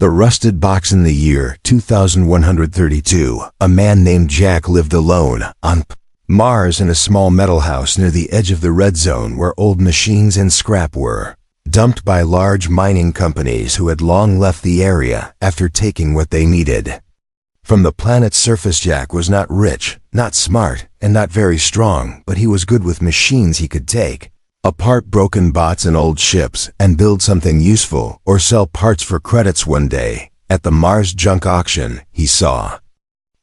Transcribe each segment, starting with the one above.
The rusted box. In the year 2132, a man named Jack lived alone on Mars in a small metal house near the edge of the red zone where old machines and scrap were dumped by large mining companies who had long left the area after taking what they needed. From the planet's surface, Jack was not rich, not smart, and not very strong, but he was good with machines. He could take apart broken bots and old ships and build something useful or sell parts for credits. One day, at the Mars junk auction, he saw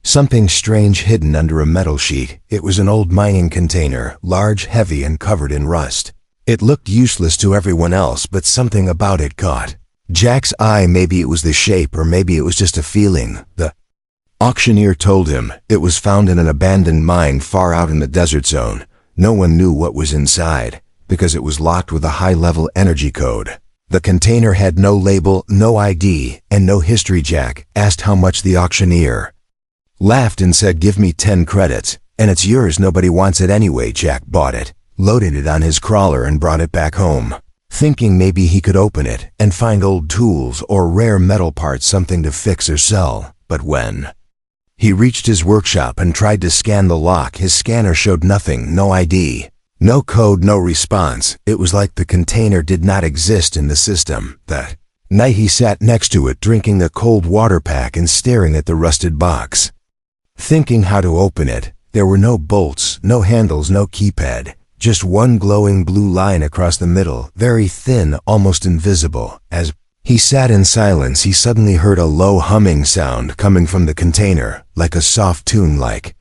something strange hidden under a metal sheet. It was an old mining container, large, heavy, and covered in rust. It looked useless to everyone else, but something about it caught Jack's eye. Maybe it was the shape, or maybe it was just a feeling. The auctioneer told him it was found in an abandoned mine far out in the desert zone. No one knew what was inside, because it was locked with a high-level energy code. The container had no label, no ID, and no history. Jack asked how much. The auctioneer laughed and said, "Give me 10 credits, and it's yours. Nobody wants it anyway." Jack bought it, loaded it on his crawler, and brought it back home, thinking maybe he could open it and find old tools or rare metal parts, something to fix or sell. But when he reached his workshop and tried to scan the lock, his scanner showed nothing, no ID, no code, no response. It was like the container did not exist in the system. That night he sat next to it, drinking the cold water pack and staring at the rusted box, thinking how to open it. There were no bolts, no handles, no keypad, just one glowing blue line across the middle, very thin, almost invisible. As he sat in silence, he suddenly heard a low humming sound coming from the container, like a soft tune, like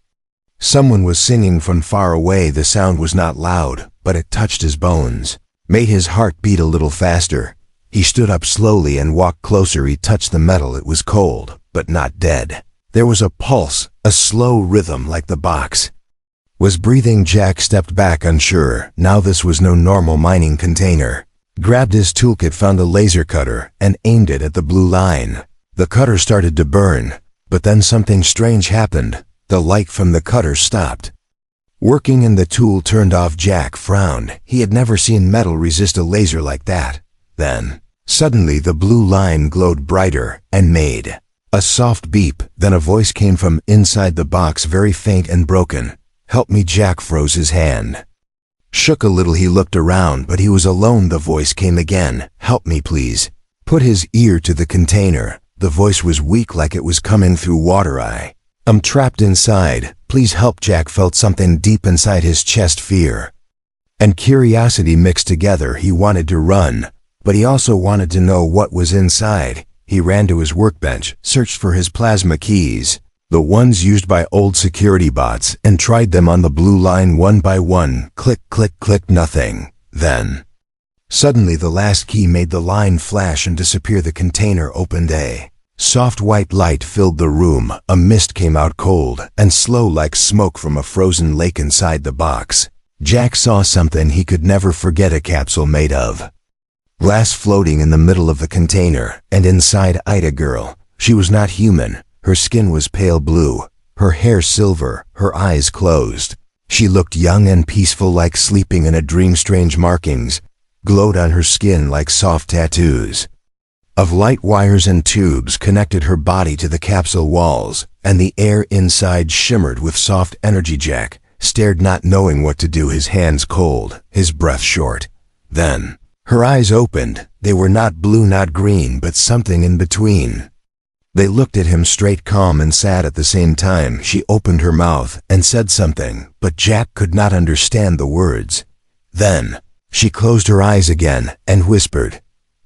someone was singing from far away. The sound was not loud, but it touched his bones, made his heart beat a little faster. He stood up slowly and walked closer. He touched the metal. It was cold, but not dead. There was a pulse, a slow rhythm, like the box was breathing. Jack stepped back, unsure. Now this was no normal mining container. Grabbed his toolkit, found a laser cutter, and aimed it at the blue line. The cutter started to burn, but then something strange happened. The light from the cutter stopped working and the tool turned off. Jack frowned. He had never seen metal resist a laser like that. Then, suddenly, the blue line glowed brighter and made a soft beep. Then a voice came from inside the box, very faint and broken. "Help me." Jack froze. His hand shook a little. He looked around, but he was alone. The voice came again. "Help me, please." Put his ear to the container. The voice was weak, like it was coming through water. "I'm trapped inside. Please help." Jack felt something deep inside his chest, fear and curiosity mixed together. He wanted to run, but he also wanted to know what was inside. He ran to his workbench, searched for his plasma keys, the ones used by old security bots, and tried them on the blue line one by one. Click, click, click, nothing. Then, suddenly, the last key made the line flash and disappear. The container opened. A soft white light filled the room. A mist came out, cold and slow, like smoke from a frozen lake inside the box. Jack saw something he could never forget, a capsule made of glass floating in the middle of the container, and inside a girl. She was not human. Her skin was pale blue, her hair silver, her eyes closed. She looked young and peaceful, like sleeping in a dream. Strange markings glowed on her skin like soft tattoos of light. Wires and tubes connected her body to the capsule walls, and the air inside shimmered with soft energy. Jack stared, not knowing what to do, his hands cold, his breath short. Then, her eyes opened. They were not blue, not green, but something in between. They looked at him straight, calm and sad at the same time. She opened her mouth and said something, but Jack could not understand the words. Then, she closed her eyes again and whispered,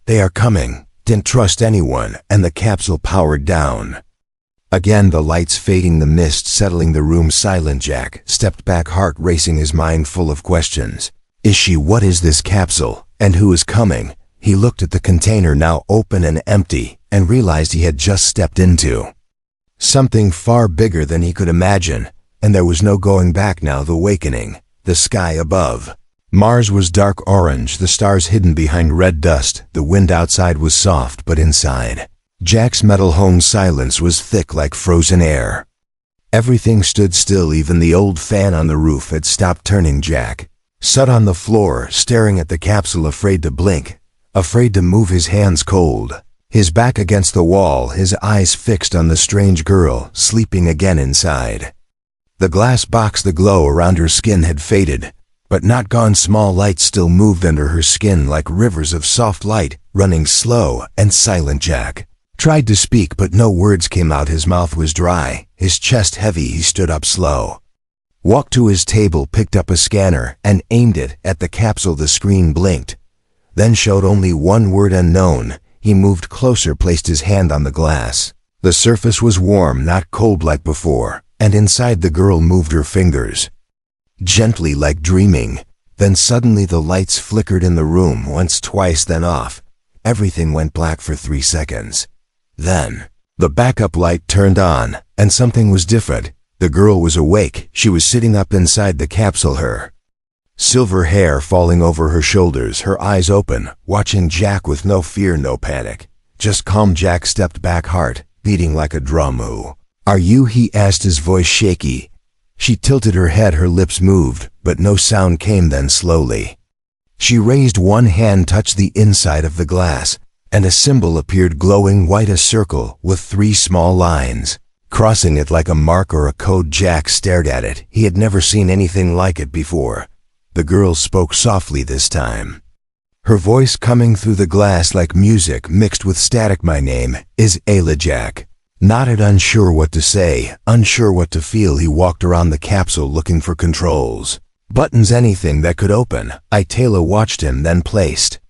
"They are coming." Didn't trust anyone, and the capsule powered down. Again, the lights fading, the mist settling the room. Silent. Jack stepped back, heart racing, his mind full of questions. Is she? What is this capsule? And who is coming? He looked at the container, now open and empty, and realized he had just stepped into something far bigger than he could imagine, and there was no going back now. The awakening. The sky above Mars was dark orange, the stars hidden behind red dust. The wind outside was soft, but inside Jack's metal home, silence was thick like frozen air. Everything stood still. Even the old fan on the roof had stopped turning. Jack sat on the floor, staring at the capsule, afraid to blink, afraid to move, his hands cold. his back against the wall, his eyes fixed on the strange girl, sleeping again inside. The glass box, the glow around her skin had faded, but not gone. Small lights still moved under her skin like rivers of soft light, running slow and silent. Jack tried to speak, but no words came out. His mouth was dry, his chest heavy. He stood up slow, walked to his table, picked up a scanner, and aimed it at the capsule. The screen blinked, then showed only one word: unknown. He moved closer, placed his hand on the glass. The surface was warm, not cold like before, and inside the girl moved her fingers, gently, like dreaming. Then suddenly the lights flickered in the room, once, twice, then off. Everything went black for 3 seconds. Then the backup light turned on, and something was different. The girl was awake. She was sitting up inside the capsule, her silver hair falling over her shoulders, her eyes open, watching Jack with no fear, no panic, just calm. Jack stepped back, heart beating like a drum. "Who are you?" he asked, his voice shaky. She tilted her head, her lips moved, but no sound came. Then slowly she raised one hand, touched the inside of the glass, and a symbol appeared, glowing white, a circle with 3 small lines crossing it like a mark or a code. Jack stared at it. He had never seen anything like it before. The girl spoke softly this time, her voice coming through the glass like music mixed with static. "My name is Ayla." Jack nodded, unsure what to say, unsure what to feel. He walked around the capsule looking for controls, buttons, anything that could open. Ayla watched him, then placed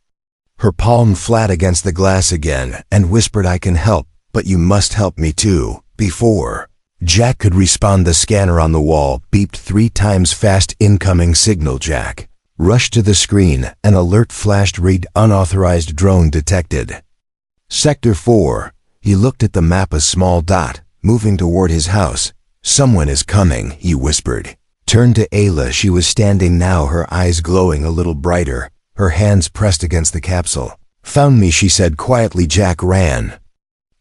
her palm flat against the glass again and whispered, "I can help, but you must help me too." Before Jack could respond, the scanner on the wall beeped 3 times fast. "Incoming signal." Jack rushed to the screen. An alert flashed, read, "Unauthorized drone detected. Sector 4. He looked at the map, a small dot, moving toward his house. "Someone is coming," he whispered. Turned to Ayla. She was standing now, her eyes glowing a little brighter, her hands pressed against the capsule. "Found me," she said quietly. Jack ran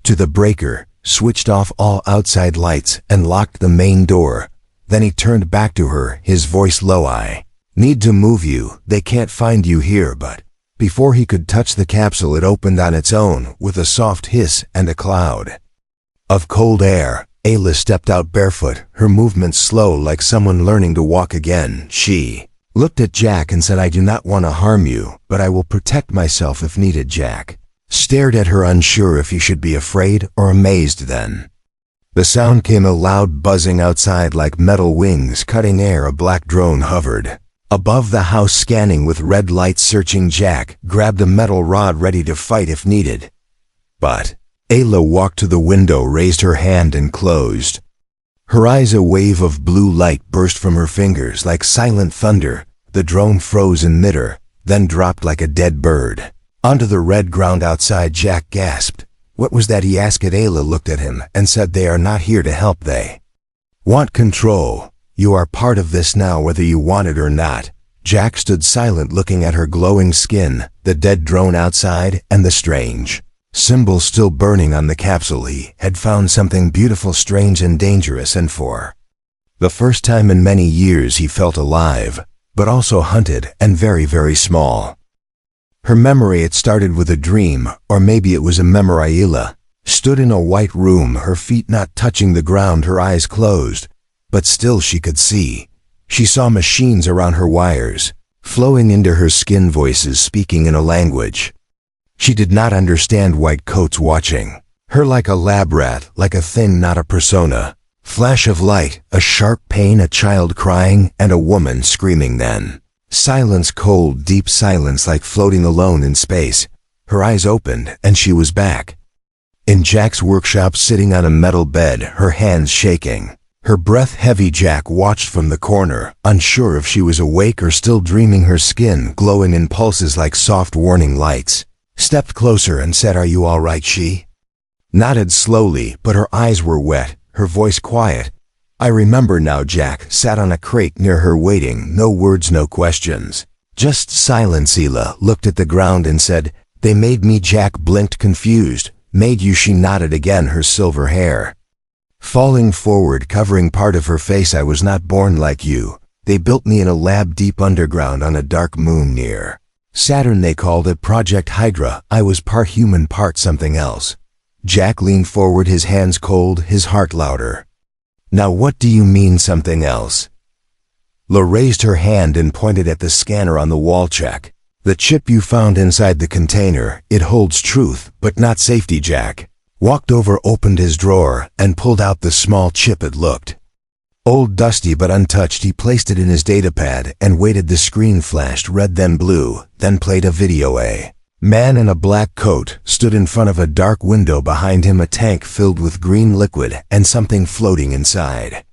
to the breaker, switched off all outside lights, and locked the main door. Then he turned back to her, his voice low, "I need to move you. They can't find you here." But before he could touch the capsule, it opened on its own with a soft hiss and a cloud of cold air. Ayla stepped out barefoot, her movements slow like someone learning to walk again. She looked at Jack and said, "I do not want to harm you, but I will protect myself if needed." Jack stared at her, unsure if he should be afraid or amazed. Then the sound came, a loud buzzing outside like metal wings cutting air. A black drone hovered above the house, scanning with red lights, searching. Jack grabbed a metal rod, ready to fight if needed. But Ayla walked to the window, raised her hand and closed her eyes. A wave of blue light burst from her fingers like silent thunder. The drone froze in midair, then dropped like a dead bird onto the red ground outside. Jack gasped. "What was that?" he asked. Ayla looked at him and said, "They are not here to help. They want control. You are part of this now, whether you want it or not." Jack stood silent, looking at her glowing skin, the dead drone outside, and the strange symbol still burning on the capsule. He had found something beautiful, strange, and dangerous, and for the first time in many years he felt alive, but also hunted and very, very small. Her memory, it started with a dream, or maybe it was a memory. Ayla stood in a white room, her feet not touching the ground, her eyes closed, but still she could see. She saw machines around her, wires flowing into her skin, voices speaking in a language she did not understand, white coats watching her like a lab rat, like a thing, not a persona. Flash of light, a sharp pain, a child crying, and a woman screaming. Then silence, cold, deep silence, like floating alone in space. Her eyes opened, and she was back in Jack's workshop, sitting on a metal bed, her hands shaking, her breath heavy. Jack watched from the corner, unsure if she was awake or still dreaming, her skin glowing in pulses like soft warning lights. Stepped closer and said, "Are you all right?" She nodded slowly, but her eyes were wet, her voice quiet. "I remember now." Jack sat on a crate near her, waiting, no words, no questions, just silence. Ayla looked at the ground and said, "They made me." Jack blinked, confused. "Made you?" She nodded again, her silver hair falling forward, covering part of her face. "I was not born like you. They built me in a lab deep underground on a dark moon near Saturn, they called it Project Hydra. I was part human, part something else. Jack leaned forward, his hands cold, his heart louder. Now what do you mean something else? La raised her hand and pointed at the scanner on the wall. Check. The chip you found inside the container, it holds truth, but not safety. Jack walked over, opened his drawer, and pulled out the small chip. It looked old, dusty, but untouched. He placed it in his datapad and waited. The screen flashed red, then blue, then played a video. A man in a black coat stood in front of a dark window. Behind him, a tank filled with green liquid and something floating inside.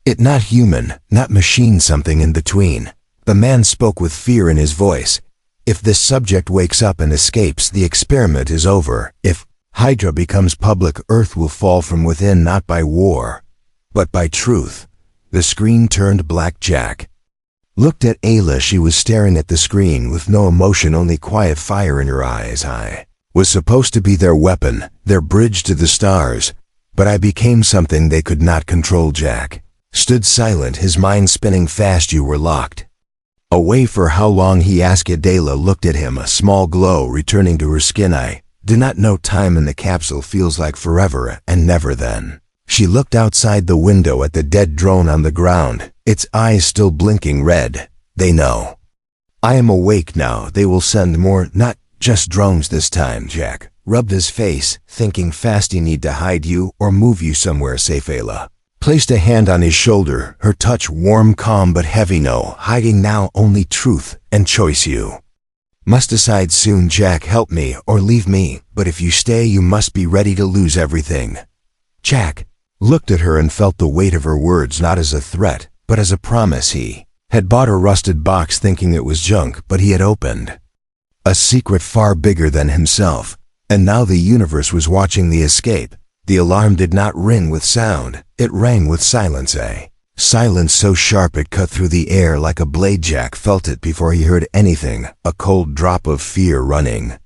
It not human, not machine, something in between. The man spoke with fear in his voice. If this subject wakes up and escapes, the experiment is over. If Hydra becomes public, Earth will fall from within, not by war, but by truth. The screen turned black. Jack looked at Ayla. She was staring at the screen with no emotion, only quiet fire in her eyes. I was supposed to be their weapon, their bridge to the stars, but I became something they could not control. Jack stood silent, his mind spinning fast. You were locked away for how long, he asked. Adela looked at him, a small glow returning to her skin. I do not know. Time in the capsule feels like forever and never. Then she looked outside the window at the dead drone on the ground, its eyes still blinking red. They know I am awake now. They will send more, not just drones this time. Jack rubbed his face, thinking fast. He need to hide you or move you somewhere safe. Ayla placed a hand on his shoulder, her touch warm, calm, but heavy. No hiding now, only truth and choice. You must decide soon. Jack, help me or leave me, but if you stay, you must be ready to lose everything. Jack looked at her and felt the weight of her words, not as a threat, but as a promise. He had bought a rusted box thinking it was junk, but he had opened a secret far bigger than himself, and now the universe was watching the escape. The alarm did not ring with sound, it rang with silence. A silence so sharp it cut through the air like a blade. Jack felt it before he heard anything, a cold drop of fear running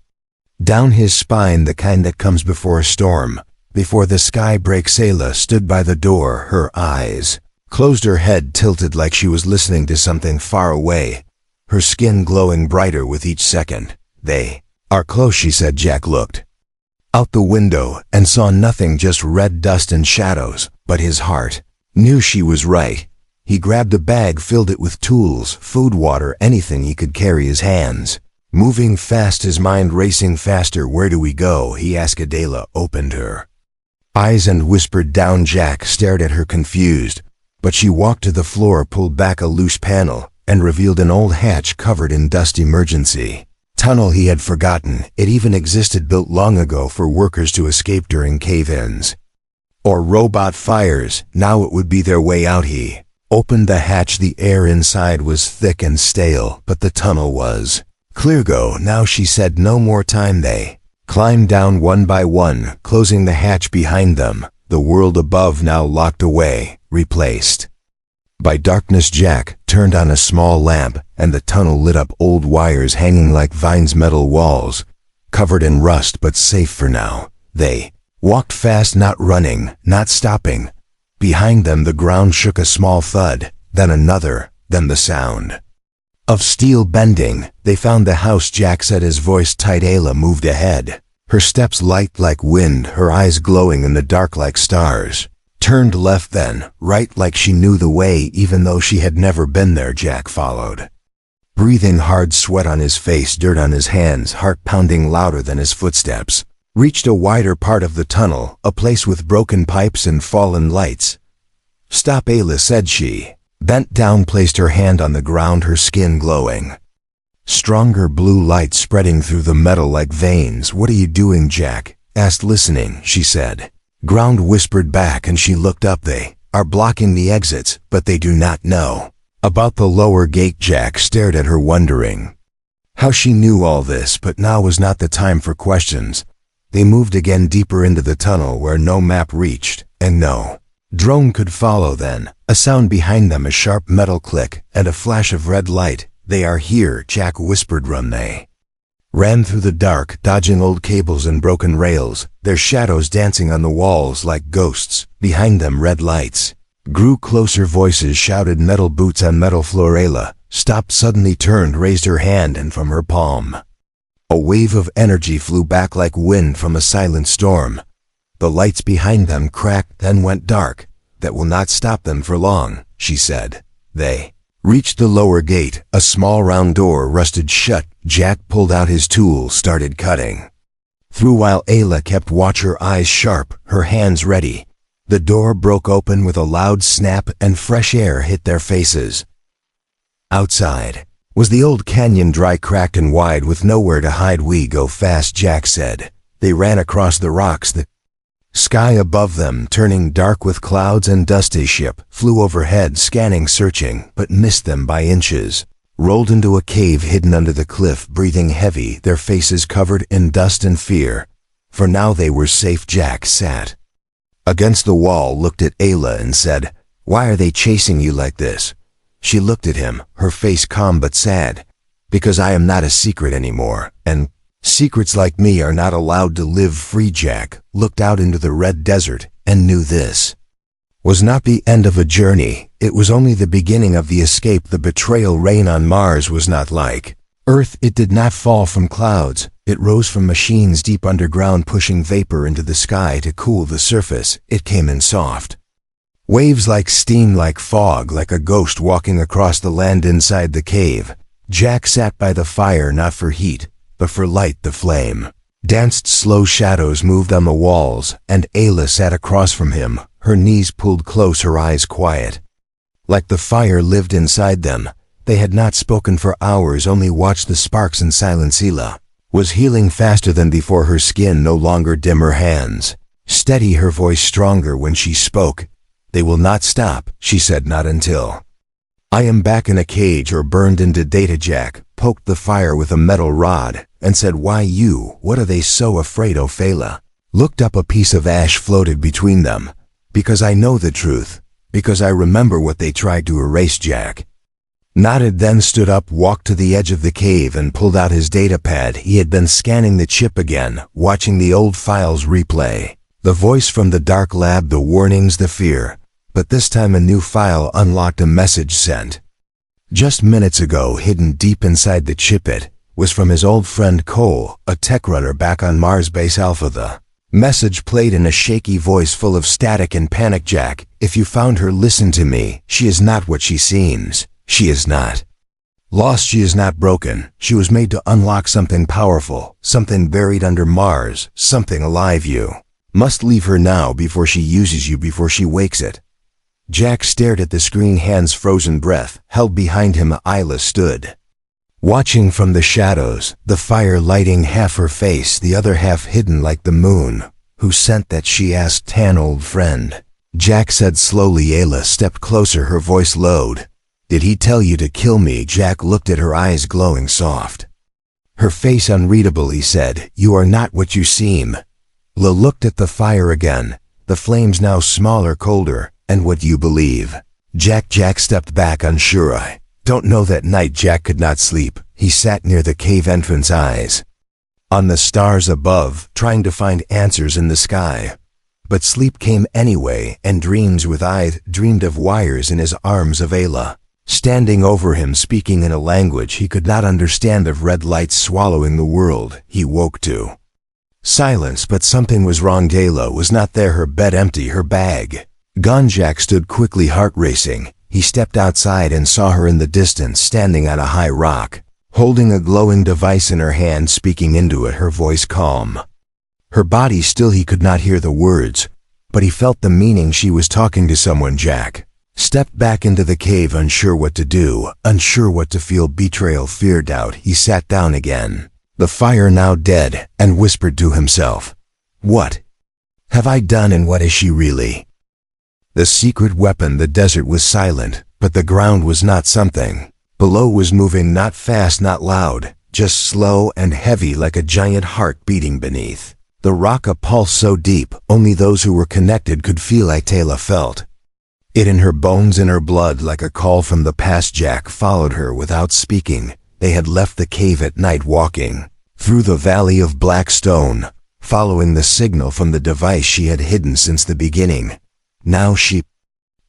down his spine, the kind that comes before a storm, before the sky breaks. Ayla stood by the door, her eyes closed, her head tilted like she was listening to something far away, her skin glowing brighter with each second. They are close, she said. Jack looked out the window and saw nothing, just red dust and shadows, but his heart knew she was right. He grabbed a bag, filled it with tools, food, water, anything he could carry. His hands moving fast, his mind racing faster. Where do we go? He asked. Adela opened her eyes and whispered down. Jack stared at her confused, but she walked to the floor, pulled back a loose panel, and revealed an old hatch covered in dust. Emergency tunnel. He had forgotten it even existed, built long ago for workers to escape during cave-ins or robot fires. Now it would be their way out. He opened the hatch. The air inside was thick and stale, but the tunnel was clear. Go now, she said. No more time. They climbed down one by one, closing the hatch behind them. The world above now locked away, replaced by darkness. Jack turned on a small lamp, and the tunnel lit up. Old wires hanging like vines, metal walls covered in rust, but safe for now. They walked fast, not running, not stopping. Behind them the ground shook, a small thud, then another, then the sound of steel bending. They found the house, Jack said, his voice tight. Ayla moved ahead, her steps light like wind, her eyes glowing in the dark like stars. Turned left, then right, like she knew the way even though she had never been there. Jack followed, breathing hard, sweat on his face, dirt on his hands, heart pounding louder than his footsteps. Reached a wider part of the tunnel, a place with broken pipes and fallen lights. Stop, Ayla said. She bent down, placed her hand on the ground, her skin glowing. Stronger blue light spreading through the metal like veins. What are you doing? Jack asked. Listening, she said. Ground whispered back, and she looked up. They are blocking the exits, but they do not know about the lower gate. Jack stared at her, wondering how she knew all this, but now was not the time for questions. They moved again, deeper into the tunnel where no map reached, and no drone could follow. Then a sound behind them, a sharp metal click, and a flash of red light. They are here, Jack whispered. Run. They ran through the dark, dodging old cables and broken rails, their shadows dancing on the walls like ghosts. Behind them red lights grew closer, voices shouted, metal boots on metal floor. Ayla stopped suddenly, turned, raised her hand, and from her palm, a wave of energy flew back like wind from a silent storm. The lights behind them cracked, then went dark. That will not stop them for long, she said. They reached the lower gate. A small round door rusted shut. Jack pulled out his tool, started cutting through while Ayla kept watch, her eyes sharp, her hands ready. The door broke open with a loud snap and fresh air hit their faces. Outside was the old canyon, dry, cracked, and wide with nowhere to hide. We go fast, Jack said. They ran across the rocks. The sky above them, turning dark with clouds and dust. A ship flew overhead, scanning, searching, but missed them by inches. Rolled into a cave hidden under the cliff, breathing heavy, their faces covered in dust and fear. For now they were safe. Jack sat against the wall, looked at Ayla and said, "Why are they chasing you like this?" She looked at him, her face calm but sad. "Because I am not a secret anymore, and secrets like me are not allowed to live free." Jack looked out into the red desert and knew this was not the end of a journey. It was only the beginning of the escape. The betrayal rain on Mars was not like Earth. It did not fall from clouds. It rose from machines deep underground, pushing vapor into the sky to cool the surface. It came in soft waves, like steam, like fog, like a ghost walking across the land inside the cave. Jack sat by the fire, not for heat, but for light. The flame danced, slow shadows moved on the walls, and Ayla sat across from him, her knees pulled close, her eyes quiet. Like the fire lived inside them. They had not spoken for hours, only watched the sparks in silence. Ayla was healing faster than before, her skin no longer dim, her hands steady, her voice stronger when she spoke. "They will not stop," she said, "not until I am back in a cage or burned into data." Jack poked the fire with a metal rod and said, "Why you? What are they so afraid of?" Ayla looked up. A piece of ash floated between them. "Because I know the truth. Because I remember what they tried to erase." Jack nodded, then stood up, walked to the edge of the cave and pulled out his data pad. He had been scanning the chip again, watching the old files replay. The voice from the dark lab, the warnings, the fear. But this time a new file unlocked, a message sent just minutes ago, hidden deep inside the chip. It was from his old friend Cole, a tech runner back on Mars Base Alpha. The message played in a shaky voice full of static and panic. "Jack, if you found her, listen to me. She is not what she seems. She is not lost. She is not broken. She was made to unlock something powerful, something buried under Mars, something alive. You must leave her now before she uses you, before she wakes it." Jack stared at the screen, hands frozen, breath held behind him. Ayla stood watching from the shadows, the fire lighting half her face, the other half hidden like the moon. "Who sent that?" she asked. "An old friend," Jack said slowly. Ayla stepped closer, her voice lowered. "Did he tell you to kill me?" Jack looked at her, eyes glowing soft, her face unreadable. He said, "You are not what you seem." Ayla looked at the fire again, the flames now smaller, colder. "And what do you believe?" Jack stepped back, unsure. "I don't know." That night Jack could not sleep. He sat near the cave entrance, eyes on the stars above, trying to find answers in the sky. But sleep came anyway, and dreams with eyes dreamed of wires in his arms, of Ayla standing over him, speaking in a language he could not understand, of red lights swallowing the world. He woke to silence, but something was wrong. Ayla was not there, her bed empty, her bag gone. Jack stood quickly, heart racing. He stepped outside and saw her in the distance, standing on a high rock, holding a glowing device in her hand, speaking into it, her voice calm, her body still. He could not hear the words, but he felt the meaning. She was talking to someone. Jack stepped back into the cave, unsure what to do, unsure what to feel, betrayal, fear, doubt. He sat down again, the fire now dead, and whispered to himself, "What have I done, and what is she really?" The secret weapon. The desert was silent, but the ground was not. Something below was moving, not fast, not loud, just slow and heavy, like a giant heart beating beneath the rock, a pulse so deep only those who were connected could feel it. Ayla felt it in her bones, in her blood, like a call from the past. Jack followed her without speaking. They had left the cave at night, walking through the valley of black stone, following the signal from the device she had hidden since the beginning. Now she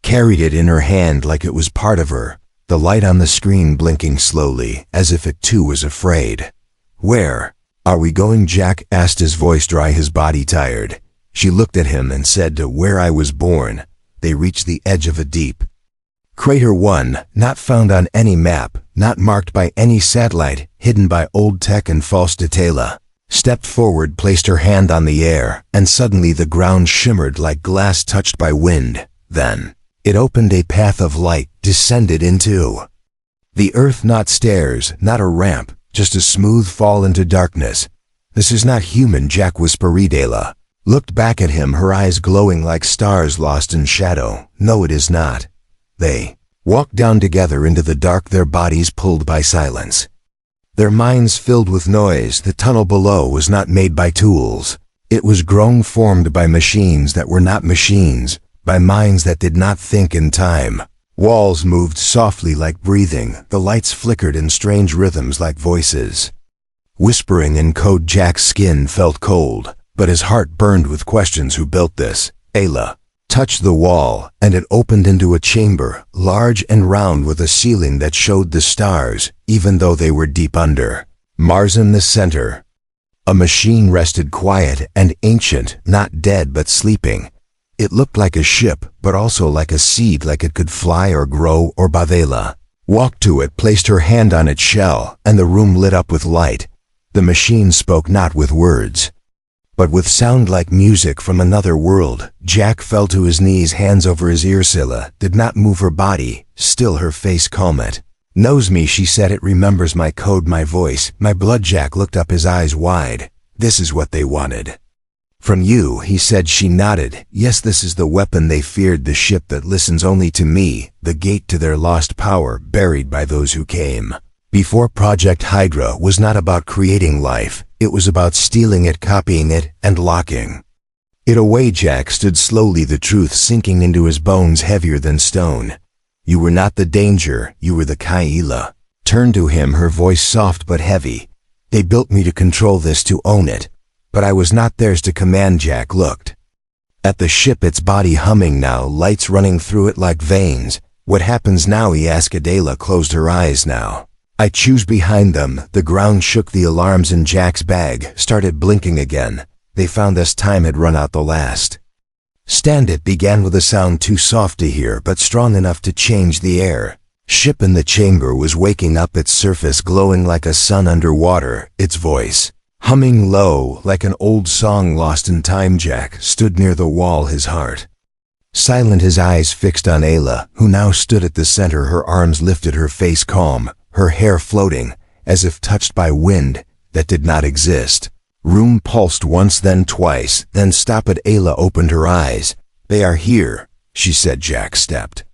carried it in her hand like it was part of her, the light on the screen blinking slowly, as if it too was afraid. "Where are we going?" Jack asked, his voice dry, his body tired. She looked at him and said, "To where I was born." They reached the edge of a deep crater, one not found on any map, not marked by any satellite, hidden by old tech and false data. Stepped forward, placed her hand on the air, and suddenly the ground shimmered like glass touched by wind. Then it opened, a path of light descended into the earth, not stairs, not a ramp, just a smooth fall into darkness. "This is not human," Jack whispered. Ayla looked back at him, her eyes glowing like stars lost in shadow. "No, it is not." They walked down together into the dark, their bodies pulled by silence, their minds filled with noise. The tunnel below was not made by tools. It was grown, formed by machines that were not machines, by minds that did not think in time. Walls moved softly like breathing. The lights flickered in strange rhythms like voices, whispering in code. Jack's skin felt cold, but his heart burned with questions. Who built this? Ayla touched the wall, and it opened into a chamber, large and round, with a ceiling that showed the stars, even though they were deep under. Mars in the center. A machine rested, quiet and ancient, not dead but sleeping. It looked like a ship, but also like a seed, like it could fly or grow or Bavela walked to it, placed her hand on its shell, and the room lit up with light. The machine spoke not with words, but with sound like music from another world. Jack fell to his knees, hands over his ear. Scylla did not move her body, still, her face calm. "It knows me," she said. "It remembers my code, my voice, my blood." Jack looked up, his eyes wide. "This is what they wanted from you," he said. She nodded. "Yes, this is the weapon they feared, the ship that listens only to me, the gate to their lost power, buried by those who came before. Project Hydra was not about creating life. It was about stealing it, copying it, and locking it away." Jack stood slowly, the truth sinking into his bones, heavier than stone. "You were not the danger, you were the Kaila." Turned to him, her voice soft but heavy. "They built me to control this, to own it. But I was not theirs to command." Jack looked at the ship, its body humming now, lights running through it like veins. "What happens now?" he asked. Adela closed her eyes. "Now I choose." Behind them, the ground shook. The alarms in Jack's bag started blinking again. "They found us. Time had run out. The last stand." It began with a sound too soft to hear, but strong enough to change the air. Ship in the chamber was waking up, its surface glowing like a sun underwater, its voice humming low like an old song lost in time. Jack stood near the wall, his heart silent, his eyes fixed on Ayla, who now stood at the center, her arms lifted, her face calm, her hair floating, as if touched by wind that did not exist. Room pulsed once, then twice, then stopped. Ayla opened her eyes. "They are here," she said. Jack stepped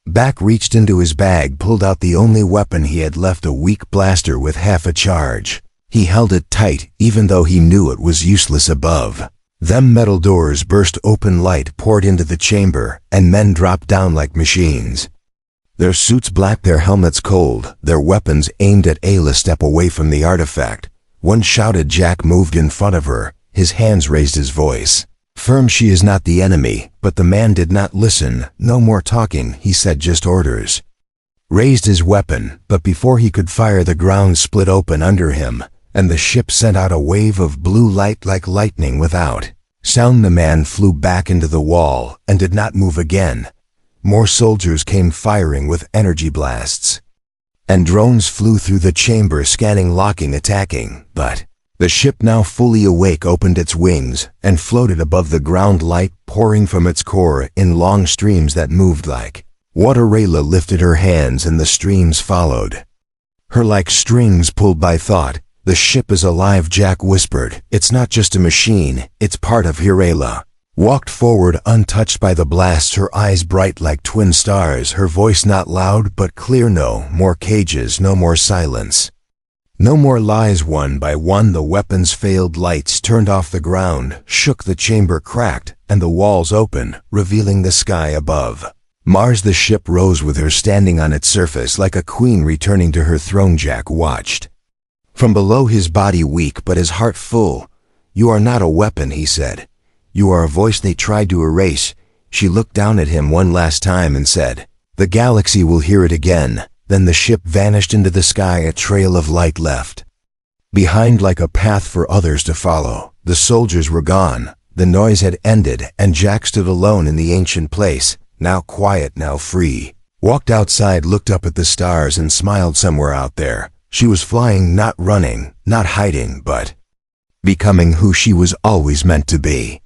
back, reached into his bag, pulled out the only weapon he had left, a weak blaster with half a charge. He held it tight, even though he knew it was useless. Above them, metal doors burst open, light poured into the chamber, and men dropped down like machines. Their suits black, their helmets cold, their weapons aimed at Ayla. "Step away from the artifact," one shouted. Jack moved in front of her, his hands raised, his voice firm. "She is not the enemy." But the man did not listen. "No more talking," he said, "just orders." Raised his weapon, but before he could fire, the ground split open under him, and the ship sent out a wave of blue light like lightning. Without sound, the man flew back into the wall and did not move again. More soldiers came firing with energy blasts, and drones flew through the chamber, scanning, locking, attacking. But the ship, now fully awake, opened its wings and floated above the ground, light pouring from its core in long streams that moved like water. Ayla lifted her hands and the streams followed her like strings pulled by thought. "The ship is alive," Jack whispered. "It's not just a machine, it's part of here." Ayla walked forward, untouched by the blast, her eyes bright like twin stars, her voice not loud but clear. "No more cages, no more silence, no more lies." One by one the weapons failed, lights turned off, the ground shook, the chamber cracked, and the walls opened, revealing the sky above. Mars, the ship rose with her standing on its surface like a queen returning to her throne. Jack watched from below, his body weak but his heart full. "You are not a weapon," he said. "You are a voice they tried to erase." She looked down at him one last time and said, The galaxy will hear it again. Then the ship vanished into the sky, a trail of light left behind like a path for others to follow. The soldiers were gone. The noise had ended, and Jack stood alone in the ancient place, now quiet, now free. Walked outside, looked up at the stars, and smiled. Somewhere out there, she was flying, not running, not hiding, but becoming who she was always meant to be.